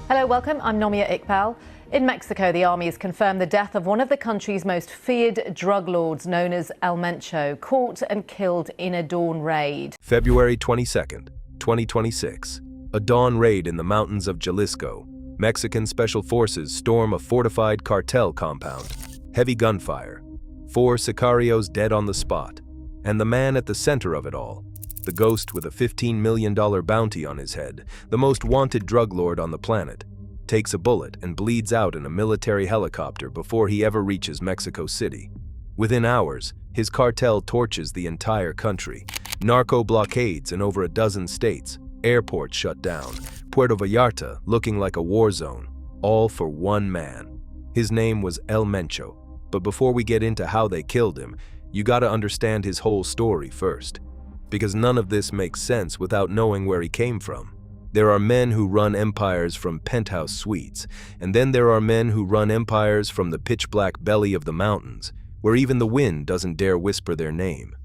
Hello, welcome. I'm Nomia Iqbal. In Mexico, the army has confirmed the death of one of the country's most feared drug lords, known as El Mencho, caught and killed in a dawn raid. February 22nd, 2026. A dawn raid in the mountains of Jalisco. Mexican special forces storm a fortified cartel compound. Heavy gunfire. 4 sicarios dead on the spot. And the man at the center of it all, the ghost with a $15 million bounty on his head, the most wanted drug lord on the planet, takes a bullet and bleeds out in a military helicopter before he ever reaches Mexico City. Within hours, his cartel torches the entire country. Narco-blockades in over a dozen states, airports shut down, Puerto Vallarta looking like a war zone, all for one man. His name was El Mencho, but before we get into how they killed him, you gotta understand his whole story first. Because none of this makes sense without knowing where he came from. There are men who run empires from penthouse suites, and then there are men who run empires from the pitch-black belly of the mountains, where even the wind doesn't dare whisper their name.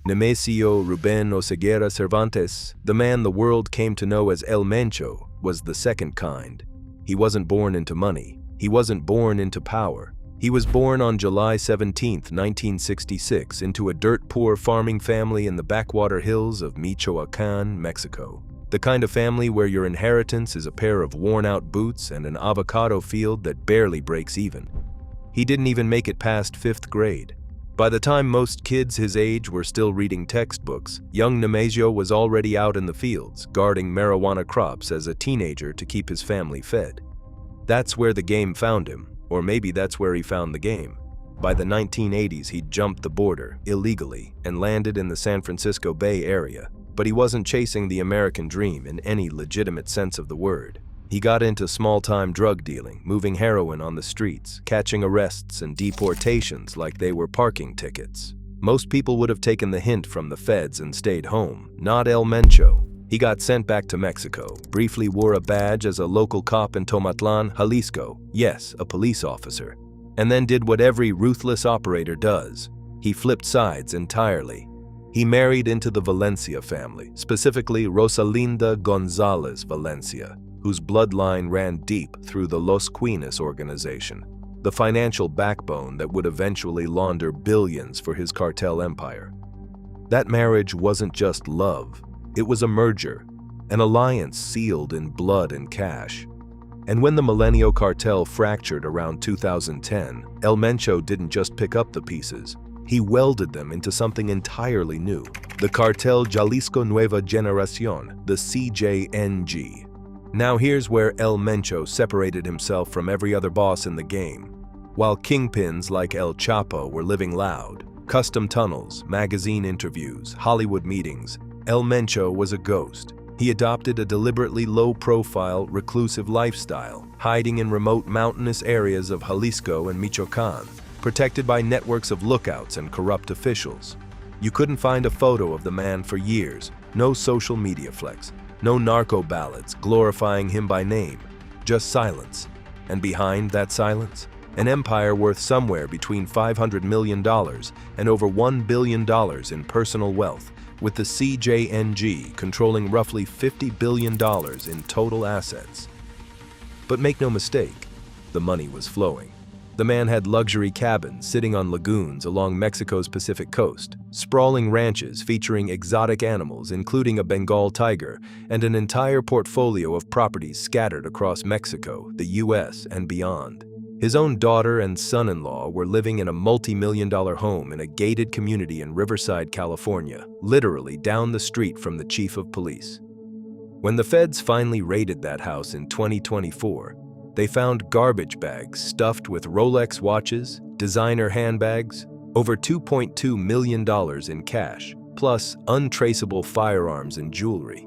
Nemesio Ruben Oseguera Cervantes, the man the world came to know as El Mencho, was the second kind. He wasn't born into money. He wasn't born into power. He was born on July 17, 1966, into a dirt-poor farming family in the backwater hills of Michoacán, Mexico. The kind of family where your inheritance is a pair of worn-out boots and an avocado field that barely breaks even. He didn't even make it past 5th grade. By the time most kids his age were still reading textbooks, young Nemesio was already out in the fields, guarding marijuana crops as a teenager to keep his family fed. That's where the game found him. Or maybe that's where he found the game. By the 1980s, he jumped the border, illegally, and landed in the San Francisco Bay Area. But he wasn't chasing the American dream in any legitimate sense of the word. He got into small-time drug dealing, moving heroin on the streets, catching arrests and deportations like they were parking tickets. Most people would have taken the hint from the feds and stayed home, not El Mencho. He got sent back to Mexico, briefly wore a badge as a local cop in Tomatlan, Jalisco, yes, a police officer, and then did what every ruthless operator does. He flipped sides entirely. He married into the Valencia family, specifically Rosalinda Gonzalez Valencia, whose bloodline ran deep through the Los Quinas organization, the financial backbone that would eventually launder billions for his cartel empire. That marriage wasn't just love. It was a merger, an alliance sealed in blood and cash. And when the Milenio cartel fractured around 2010, El Mencho didn't just pick up the pieces. He welded them into something entirely new. The Cartel Jalisco Nueva Generación, the CJNG. Now here's where El Mencho separated himself from every other boss in the game. While kingpins like El Chapo were living loud, custom tunnels, magazine interviews, Hollywood meetings, El Mencho was a ghost. He adopted a deliberately low-profile, reclusive lifestyle, hiding in remote mountainous areas of Jalisco and Michoacán, protected by networks of lookouts and corrupt officials. You couldn't find a photo of the man for years, no social media flex, no narco ballads glorifying him by name, just silence. And behind that silence, an empire worth somewhere between $500 million and over $1 billion in personal wealth, with the CJNG controlling roughly $50 billion in total assets. But make no mistake, the money was flowing. The man had luxury cabins sitting on lagoons along Mexico's Pacific coast, sprawling ranches featuring exotic animals including a Bengal tiger, and an entire portfolio of properties scattered across Mexico, the US, and beyond. His own daughter and son-in-law were living in a multi-million-dollar home in a gated community in Riverside, California, literally down the street from the chief of police. When the feds finally raided that house in 2024, they found garbage bags stuffed with Rolex watches, designer handbags, over $2.2 million in cash, plus untraceable firearms and jewelry.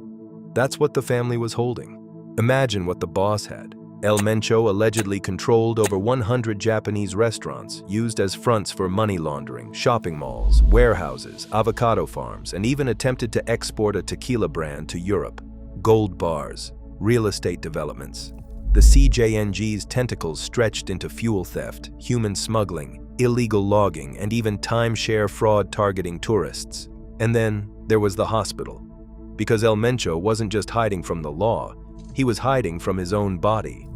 That's what the family was holding. Imagine what the boss had. El Mencho allegedly controlled over 100 Japanese restaurants used as fronts for money laundering, shopping malls, warehouses, avocado farms, and even attempted to export a tequila brand to Europe. Gold bars, real estate developments. The CJNG's tentacles stretched into fuel theft, human smuggling, illegal logging, and even timeshare fraud targeting tourists. And then there was the hospital. Because El Mencho wasn't just hiding from the law, he was hiding from his own body.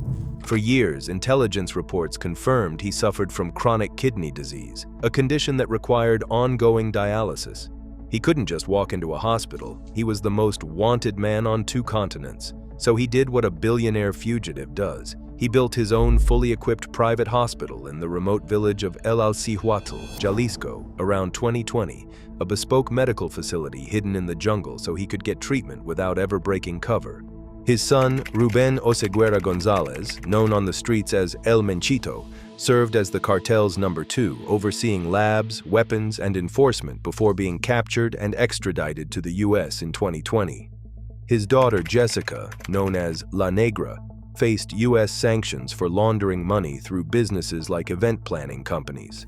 For years, intelligence reports confirmed he suffered from chronic kidney disease, a condition that required ongoing dialysis. He couldn't just walk into a hospital. He was the most wanted man on 2 continents. So he did what a billionaire fugitive does. He built his own fully equipped private hospital in the remote village of El Alcihuatl, Jalisco, around 2020, a bespoke medical facility hidden in the jungle so he could get treatment without ever breaking cover. His son, Ruben Oseguera Gonzalez, known on the streets as El Menchito, served as the cartel's number 2, overseeing labs, weapons, and enforcement before being captured and extradited to the U.S. in 2020. His daughter, Jessica, known as La Negra, faced U.S. sanctions for laundering money through businesses like event planning companies.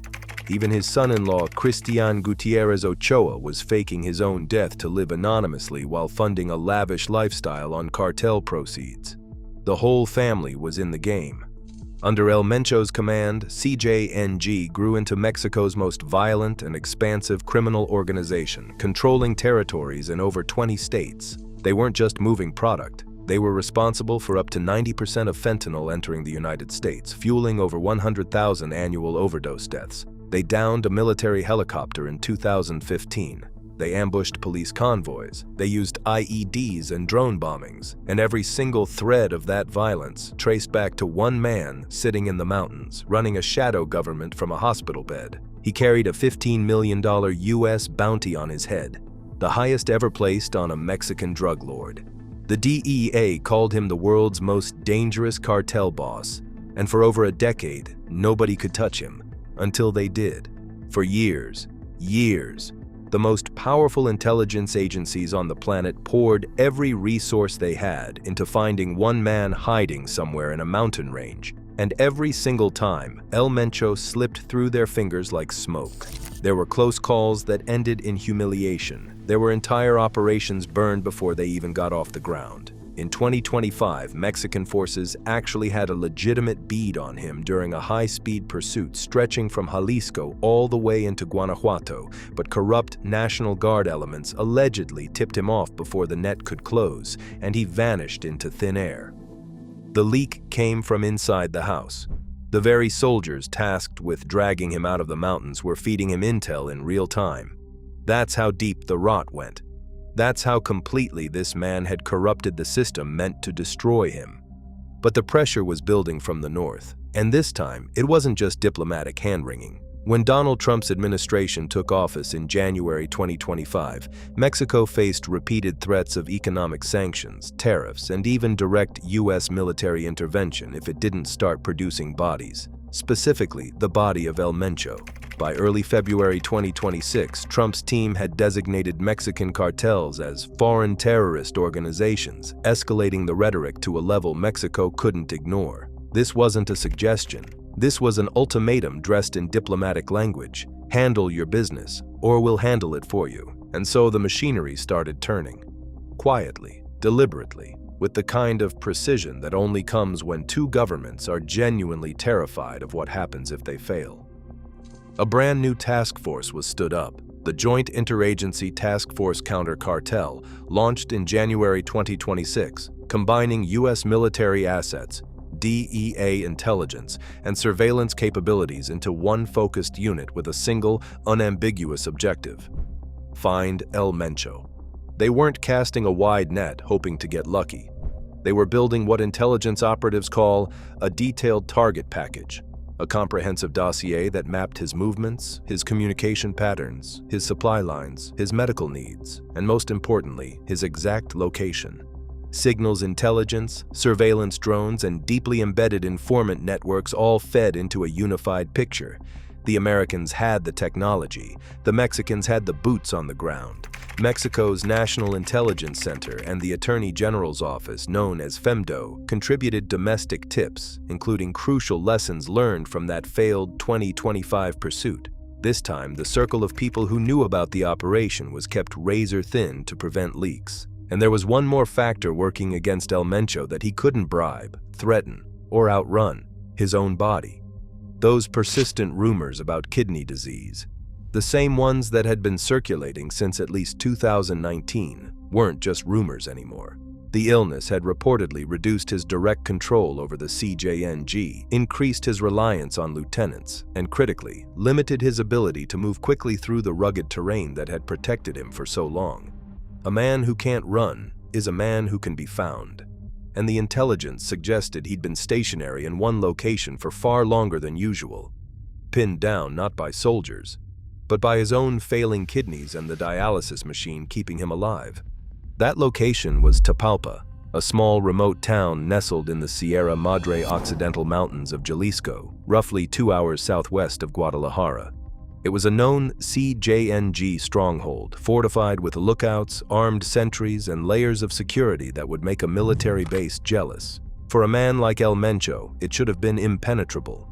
Even his son-in-law, Cristian Gutierrez Ochoa, was faking his own death to live anonymously while funding a lavish lifestyle on cartel proceeds. The whole family was in the game. Under El Mencho's command, CJNG grew into Mexico's most violent and expansive criminal organization, controlling territories in over 20 states. They weren't just moving product. They were responsible for up to 90% of fentanyl entering the United States, fueling over 100,000 annual overdose deaths. They downed a military helicopter in 2015. They ambushed police convoys. They used IEDs and drone bombings. And every single thread of that violence traced back to one man sitting in the mountains, running a shadow government from a hospital bed. He carried a $15 million U.S. bounty on his head, the highest ever placed on a Mexican drug lord. The DEA called him the world's most dangerous cartel boss, and for over a decade, nobody could touch him, until they did. For years, the most powerful intelligence agencies on the planet poured every resource they had into finding one man hiding somewhere in a mountain range, and every single time, El Mencho slipped through their fingers like smoke. There were close calls that ended in humiliation. There were entire operations burned before they even got off the ground. In 2025, Mexican forces actually had a legitimate bead on him during a high-speed pursuit stretching from Jalisco all the way into Guanajuato, but corrupt National Guard elements allegedly tipped him off before the net could close, and he vanished into thin air. The leak came from inside the house. The very soldiers tasked with dragging him out of the mountains were feeding him intel in real time. That's how deep the rot went. That's how completely this man had corrupted the system meant to destroy him. But the pressure was building from the north, and this time it wasn't just diplomatic hand-wringing. When Donald Trump's administration took office in January 2025, Mexico faced repeated threats of economic sanctions, tariffs, and even direct U.S. military intervention if it didn't start producing bodies, specifically the body of El Mencho. By early February 2026, Trump's team had designated Mexican cartels as foreign terrorist organizations, escalating the rhetoric to a level Mexico couldn't ignore. This wasn't a suggestion. This was an ultimatum dressed in diplomatic language. Handle your business, or we'll handle it for you. And so the machinery started turning. Quietly, deliberately, with the kind of precision that only comes when two governments are genuinely terrified of what happens if they fail. A brand new task force was stood up, the Joint Interagency Task Force Counter Cartel, launched in January 2026, combining U.S. military assets, DEA intelligence, and surveillance capabilities into one focused unit with a single, unambiguous objective: find El Mencho. They weren't casting a wide net hoping to get lucky. They were building what intelligence operatives call a detailed target package, a comprehensive dossier that mapped his movements, his communication patterns, his supply lines, his medical needs, and most importantly, his exact location. Signals intelligence, surveillance drones, and deeply embedded informant networks all fed into a unified picture. The Americans had the technology. The Mexicans had the boots on the ground. Mexico's National Intelligence Center and the Attorney General's office, known as FEMDO, contributed domestic tips, including crucial lessons learned from that failed 2025 pursuit. This time, the circle of people who knew about the operation was kept razor-thin to prevent leaks. And there was one more factor working against El Mencho that he couldn't bribe, threaten, or outrun: his own body. Those persistent rumors about kidney disease, the same ones that had been circulating since at least 2019, weren't just rumors anymore. The illness had reportedly reduced his direct control over the CJNG, increased his reliance on lieutenants, and critically, limited his ability to move quickly through the rugged terrain that had protected him for so long. A man who can't run is a man who can be found, and the intelligence suggested he'd been stationary in one location for far longer than usual, pinned down not by soldiers, but by his own failing kidneys and the dialysis machine keeping him alive. That location was Tapalpa, a small remote town nestled in the Sierra Madre Occidental Mountains of Jalisco, roughly 2 hours southwest of Guadalajara. It was a known CJNG stronghold, fortified with lookouts, armed sentries, and layers of security that would make a military base jealous. For a man like El Mencho, it should have been impenetrable.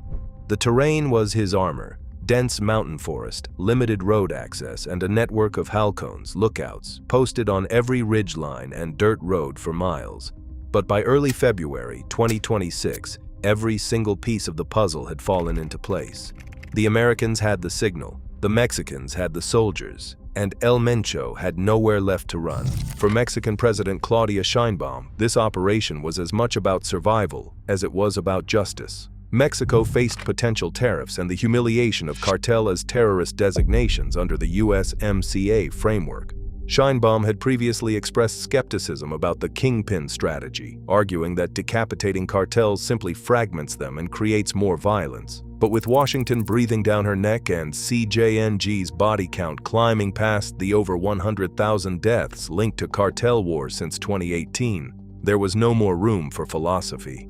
The terrain was his armor: dense mountain forest, limited road access, and a network of halcones, lookouts, posted on every ridgeline and dirt road for miles. But by early February 2026, every single piece of the puzzle had fallen into place. The Americans had the signal, the Mexicans had the soldiers, and El Mencho had nowhere left to run. For Mexican President Claudia Sheinbaum, this operation was as much about survival as it was about justice. Mexico faced potential tariffs and the humiliation of cartel as terrorist designations under the USMCA framework. Sheinbaum had previously expressed skepticism about the kingpin strategy, arguing that decapitating cartels simply fragments them and creates more violence. But with Washington breathing down her neck and CJNG's body count climbing past the over 100,000 deaths linked to cartel wars since 2018, there was no more room for philosophy.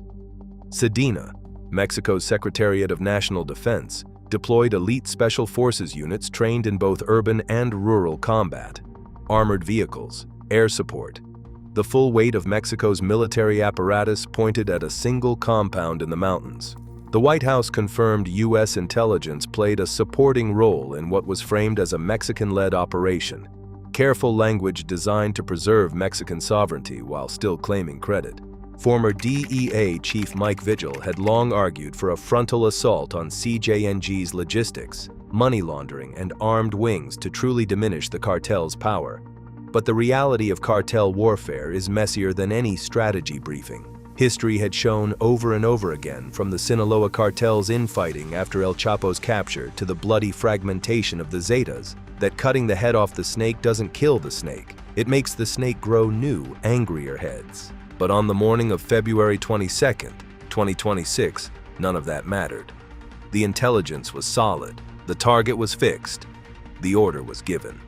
Sedena, Mexico's Secretariat of National Defense, deployed elite special forces units trained in both urban and rural combat, armored vehicles, air support. The full weight of Mexico's military apparatus pointed at a single compound in the mountains. The White House confirmed U.S. intelligence played a supporting role in what was framed as a Mexican-led operation, careful language designed to preserve Mexican sovereignty while still claiming credit. Former DEA Chief Mike Vigil had long argued for a frontal assault on CJNG's logistics, money laundering, and armed wings to truly diminish the cartel's power. But the reality of cartel warfare is messier than any strategy briefing. History had shown over and over again, from the Sinaloa cartel's infighting after El Chapo's capture to the bloody fragmentation of the Zetas, that cutting the head off the snake doesn't kill the snake. It makes the snake grow new, angrier heads. But on the morning of February 22nd, 2026, none of that mattered. The intelligence was solid, the target was fixed, the order was given.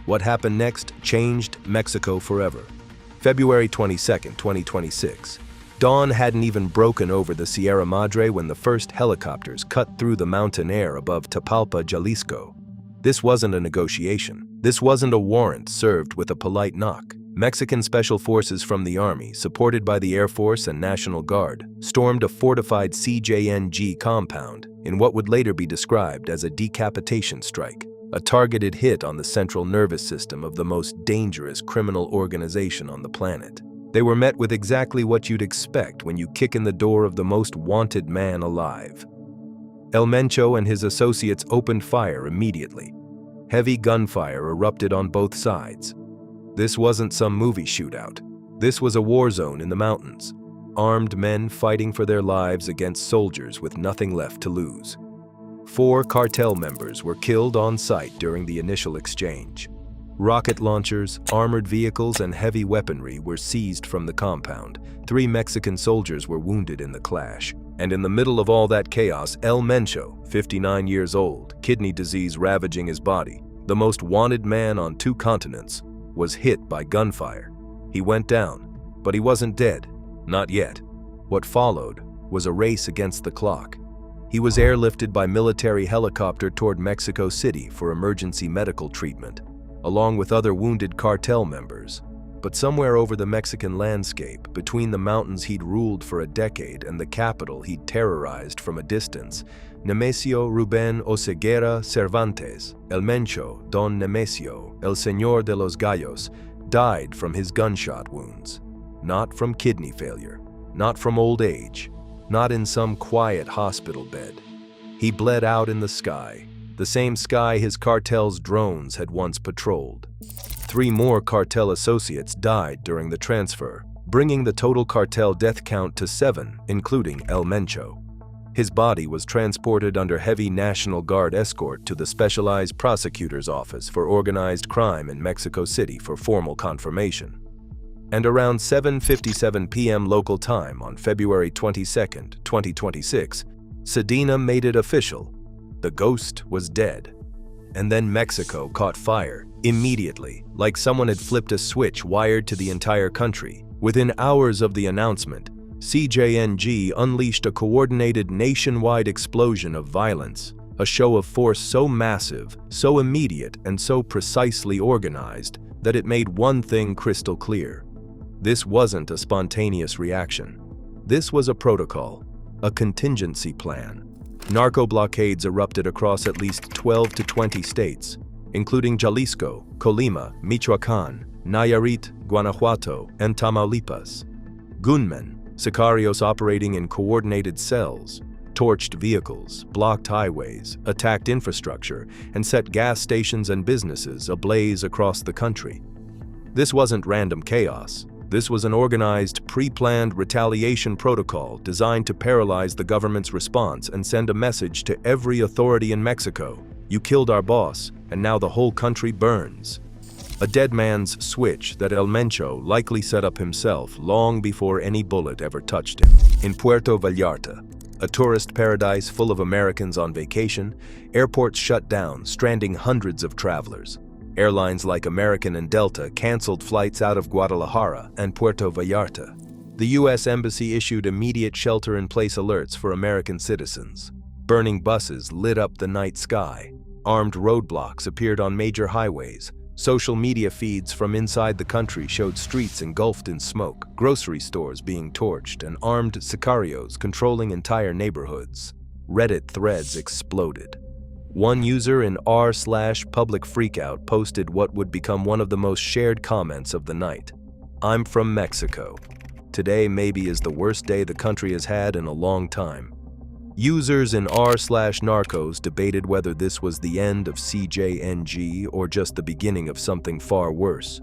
What happened next changed Mexico forever. February 22nd, 2026. Dawn hadn't even broken over the Sierra Madre when the first helicopters cut through the mountain air above Tapalpa, Jalisco. This wasn't a negotiation. This wasn't a warrant served with a polite knock. Mexican special forces from the Army, supported by the Air Force and National Guard, stormed a fortified CJNG compound in what would later be described as a decapitation strike, a targeted hit on the central nervous system of the most dangerous criminal organization on the planet. They were met with exactly what you'd expect when you kick in the door of the most wanted man alive. El Mencho and his associates opened fire immediately. Heavy gunfire erupted on both sides. This wasn't some movie shootout. This was a war zone in the mountains. Armed men fighting for their lives against soldiers with nothing left to lose. 4 cartel members were killed on sight during the initial exchange. Rocket launchers, armored vehicles, and heavy weaponry were seized from the compound. 3 Mexican soldiers were wounded in the clash. And in the middle of all that chaos, El Mencho, 59 years old, kidney disease ravaging his body, the most wanted man on 2 continents, was hit by gunfire. He went down, but he wasn't dead. Not yet. What followed was a race against the clock. He was airlifted by military helicopter toward Mexico City for emergency medical treatment, along with other wounded cartel members. But somewhere over the Mexican landscape, between the mountains he'd ruled for a decade and the capital he'd terrorized from a distance, Nemesio Ruben Oseguera Cervantes, El Mencho, Don Nemesio, El Señor de los Gallos, died from his gunshot wounds. Not from kidney failure, not from old age, not in some quiet hospital bed. He bled out in the sky, the same sky his cartel's drones had once patrolled. 3 more cartel associates died during the transfer, bringing the total cartel death count to 7, including El Mencho. His body was transported under heavy National Guard escort to the Specialized Prosecutor's Office for Organized Crime in Mexico City for formal confirmation. And around 7:57 p.m. local time on February 22, 2026, Sedena made it official. The ghost was dead. And then Mexico caught fire, immediately, like someone had flipped a switch wired to the entire country. Within hours of the announcement, CJNG unleashed a coordinated nationwide explosion of violence, a show of force so massive, so immediate, and so precisely organized that it made one thing crystal clear. This wasn't a spontaneous reaction. This was a protocol, a contingency plan. Narco-blockades erupted across at least 12 to 20 states, including Jalisco, Colima, Michoacán, Nayarit, Guanajuato, and Tamaulipas. Gunmen, sicarios operating in coordinated cells, torched vehicles, blocked highways, attacked infrastructure, and set gas stations and businesses ablaze across the country. This wasn't random chaos. This was an organized, pre-planned retaliation protocol designed to paralyze the government's response and send a message to every authority in Mexico. You killed our boss, and now the whole country burns. A dead man's switch that El Mencho likely set up himself long before any bullet ever touched him. In Puerto Vallarta, a tourist paradise full of Americans on vacation, airports shut down, stranding hundreds of travelers. Airlines like American and Delta canceled flights out of Guadalajara and Puerto Vallarta. The U.S. Embassy issued immediate shelter-in-place alerts for American citizens. Burning buses lit up the night sky. Armed roadblocks appeared on major highways. Social media feeds from inside the country showed streets engulfed in smoke, grocery stores being torched, and armed sicarios controlling entire neighborhoods. Reddit threads exploded. One user in r/public freakout posted what would become one of the most shared comments of the night. "I'm from Mexico. Today maybe is the worst day the country has had in a long time." Users in r/narcos debated whether this was the end of CJNG or just the beginning of something far worse.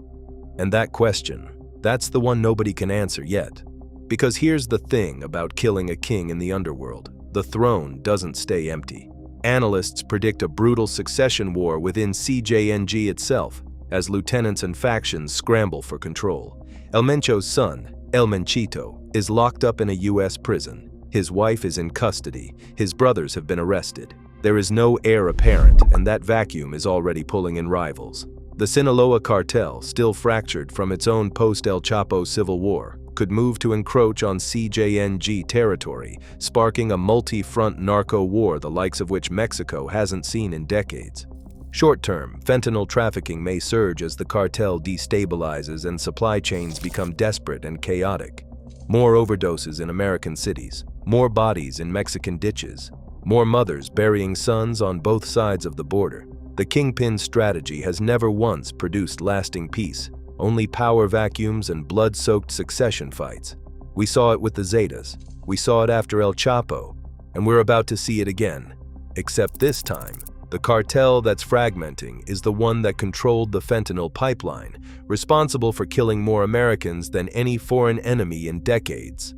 And that question, that's the one nobody can answer yet. Because here's the thing about killing a king in the underworld: the throne doesn't stay empty. Analysts predict a brutal succession war within CJNG itself, as lieutenants and factions scramble for control. El Mencho's son, El Menchito, is locked up in a U.S. prison. His wife is in custody. His brothers have been arrested. There is no heir apparent, and that vacuum is already pulling in rivals. The Sinaloa cartel, still fractured from its own post-El Chapo civil war, could move to encroach on CJNG territory, sparking a multi-front narco war the likes of which Mexico hasn't seen in decades. Short-term, fentanyl trafficking may surge as the cartel destabilizes and supply chains become desperate and chaotic. More overdoses in American cities, more bodies in Mexican ditches, more mothers burying sons on both sides of the border. The kingpin strategy has never once produced lasting peace, only power vacuums and blood-soaked succession fights. We saw it with the Zetas, we saw it after El Chapo, and we're about to see it again. Except this time, the cartel that's fragmenting is the one that controlled the fentanyl pipeline, responsible for killing more Americans than any foreign enemy in decades.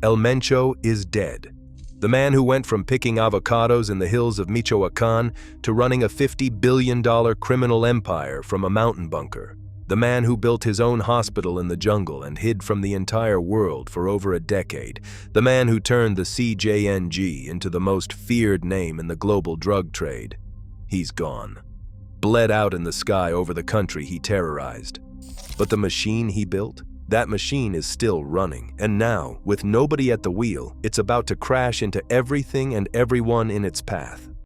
El Mencho is dead. The man who went from picking avocados in the hills of Michoacán to running a $50 billion criminal empire from a mountain bunker. The man who built his own hospital in the jungle and hid from the entire world for over a decade. The man who turned the CJNG into the most feared name in the global drug trade. He's gone. Bled out in the sky over the country he terrorized. But the machine he built? That machine is still running, and now, with nobody at the wheel, it's about to crash into everything and everyone in its path.